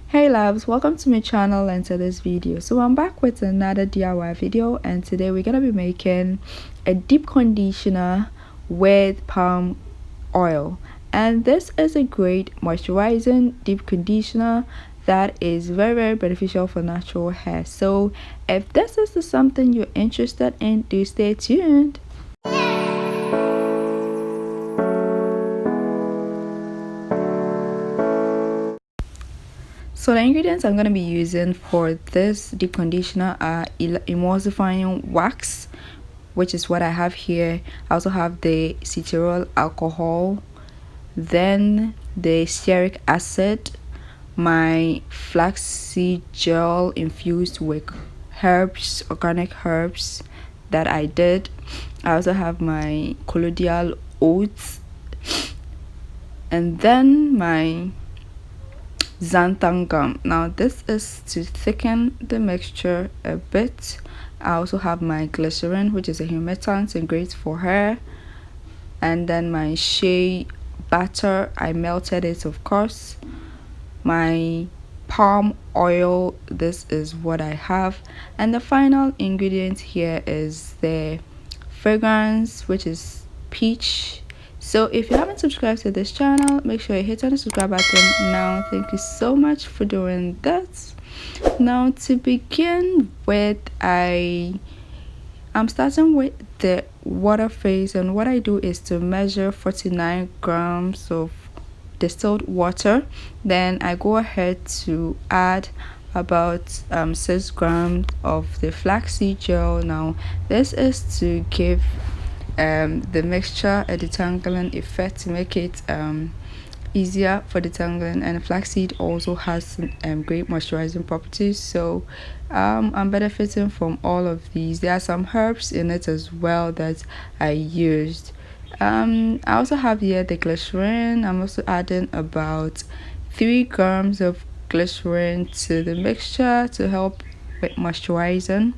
Hey loves, welcome to my channel and to this video. So I'm back with another DIY video, and today we're gonna be making a deep conditioner with palm oil. And this is a great moisturizing deep conditioner that is very beneficial for natural hair. So if this is something you're interested in, do stay tuned. So the ingredients I'm going to be using for this deep conditioner are emulsifying wax, which is what I have here. I also have the cetyl alcohol, then the stearic acid, my flaxseed gel infused with herbs, organic herbs that I did. I also have my collodial oats, and then my Xanthan Gum. Now this is to thicken the mixture a bit. I also have my Glycerin, which is a humectant and great for hair, and then my Shea Butter. I melted it, of course. My palm oil, this is what I have, and the final ingredient here is the fragrance, which is peach. So if you haven't subscribed to this channel, make sure you hit on the subscribe button now. Thank you so much for doing that. Now to begin with, I'm starting with the water phase, and what I do is to measure 49 grams of distilled water. Then I go ahead to add about 6 grams of the flaxseed gel. Now this is to give the mixture a detangling effect, to make it easier for detangling, and flaxseed also has great moisturizing properties, so I'm benefiting from all of these. There are some herbs in it as well that I used. I also have here the glycerin. I'm also adding about 3 grams of glycerin to the mixture to help with moisturizing.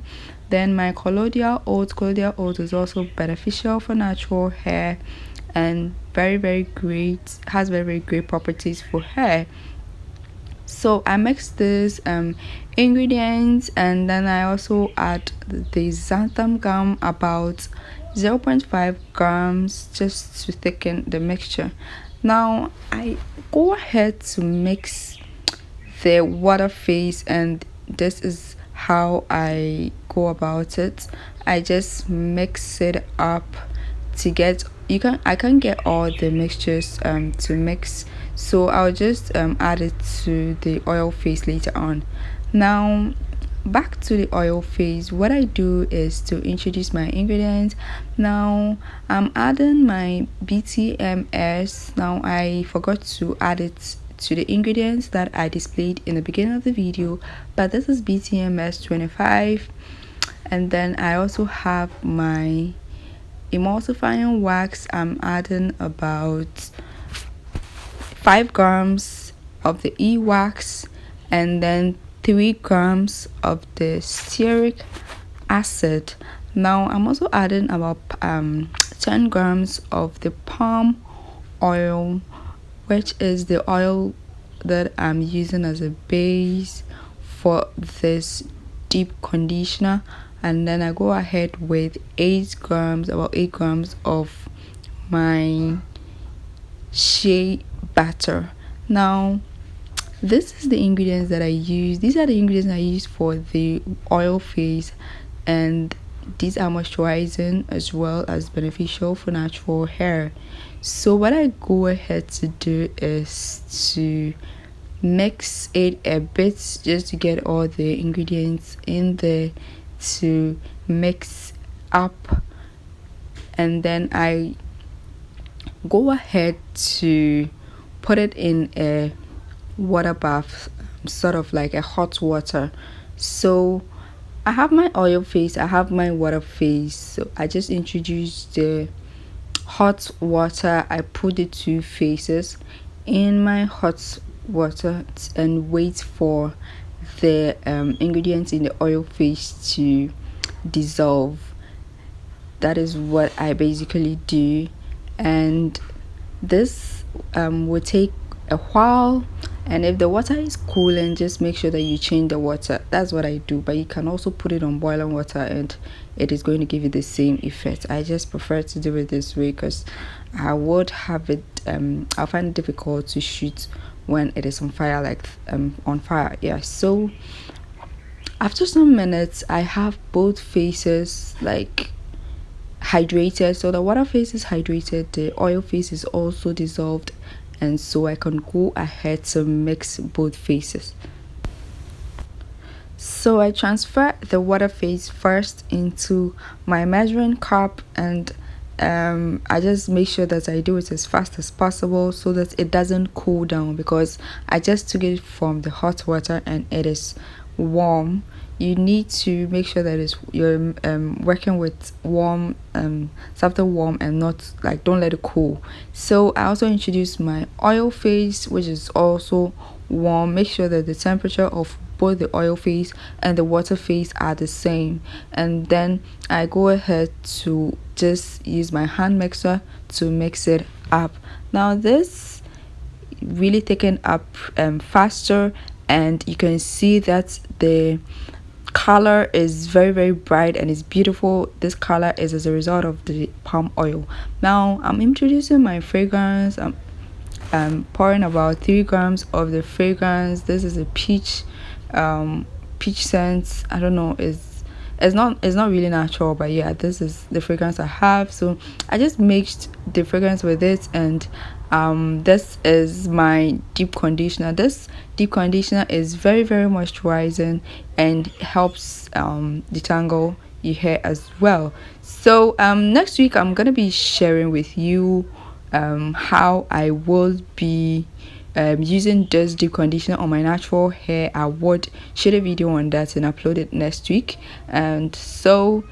Then my collodial oats is also beneficial for natural hair and very great, has very great properties for hair. So I mix this ingredients, and then I also add the xanthan gum, about 0.5 grams, just to thicken the mixture. Now I go ahead to mix the water phase, and this is how I go about it. I just mix it up to get, I can get all the mixtures to mix, so I'll just add it to the oil phase later on. Now back to the oil phase, what I do is to introduce my ingredients. Now I'm adding my BTMS. Now I forgot to add it to the ingredients that I displayed in the beginning of the video, but this is BTMS 25. And then I also have my emulsifying wax. I'm adding about 5 grams of the wax, and then 3 grams of the stearic acid. Now I'm also adding about 10 grams of the palm oil, which is the oil that I'm using as a base for this deep conditioner. And then I go ahead with about 8 grams of my shea butter. Now this is the ingredients that I use. These are the ingredients I use for the oil phase, and these are moisturizing as well as beneficial for natural hair. So what I go ahead to do is to mix it a bit, just to get all the ingredients in there to mix up, and then I go ahead to put it in a water bath, sort of like a hot water. So I have my oil phase, I have my water phase, so I just introduce the hot water. I put the 2 phases in my hot water and wait for the ingredients in the oil phase to dissolve. That is what I basically do, and this will take a while. And if the water is cooling, just make sure that you change the water. That's what I do, but you can also put it on boiling water and it is going to give you the same effect. I just prefer to do it this way because I would have it I'll find it difficult to shoot when it is on fire, like on fire. Yeah, so after some minutes I have both faces like hydrated. So the water phase is hydrated, the oil phase is also dissolved, and so I can go ahead to mix both phases. So I transfer the water phase first into my measuring cup, and I just make sure that I do it as fast as possible so that it doesn't cool down, because I just took it from the hot water and it is warm. You need to make sure that you're working with warm something warm, and not like, don't let it cool. So I also introduce my oil phase, which is also warm. Make sure that the temperature of both the oil phase and the water phase are the same, and then I go ahead to just use my hand mixer to mix it up. Now this really taken up faster, and you can see that the color is very bright and it's beautiful. This color is as a result of the palm oil. Now I'm introducing my fragrance. I'm pouring about 3 grams of the fragrance. This is a peach scent. I don't know, it's not really natural, but yeah, this is the fragrance I have. So I just mixed the fragrance with it, and this is my deep conditioner. This deep conditioner is very moisturizing and helps detangle your hair as well. So next week I'm gonna be sharing with you how I will be using this deep conditioner on my natural hair. I would share a video on that and upload it next week. And so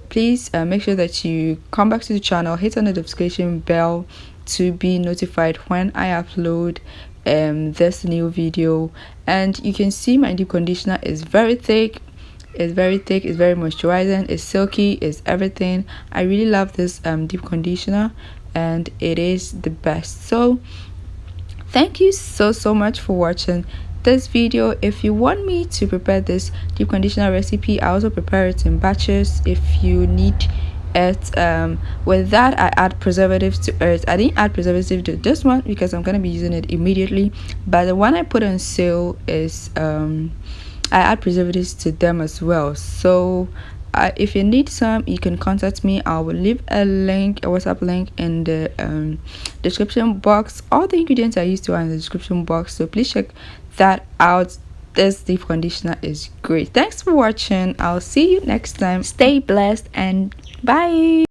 please make sure that you come back to the channel, hit on the notification bell to be notified when I upload this new video. And you can see my deep conditioner is very thick. It's very thick, it's very moisturizing, it's silky, it's everything. I really love this deep conditioner, and it is the best. So thank you so much for watching this video. If you want me to prepare this deep conditioner recipe, I also prepare it in batches if you need it. With that, I add preservatives to it. I didn't add preservative to this one because I'm going to be using it immediately, but the one I put on sale is I add preservatives to them as well. So if you need some, you can contact me. I will leave a WhatsApp link in the description box. All the ingredients I used are in the description box, so please check that out. This deep conditioner is great. Thanks for watching. I'll see you next time. Stay blessed and bye.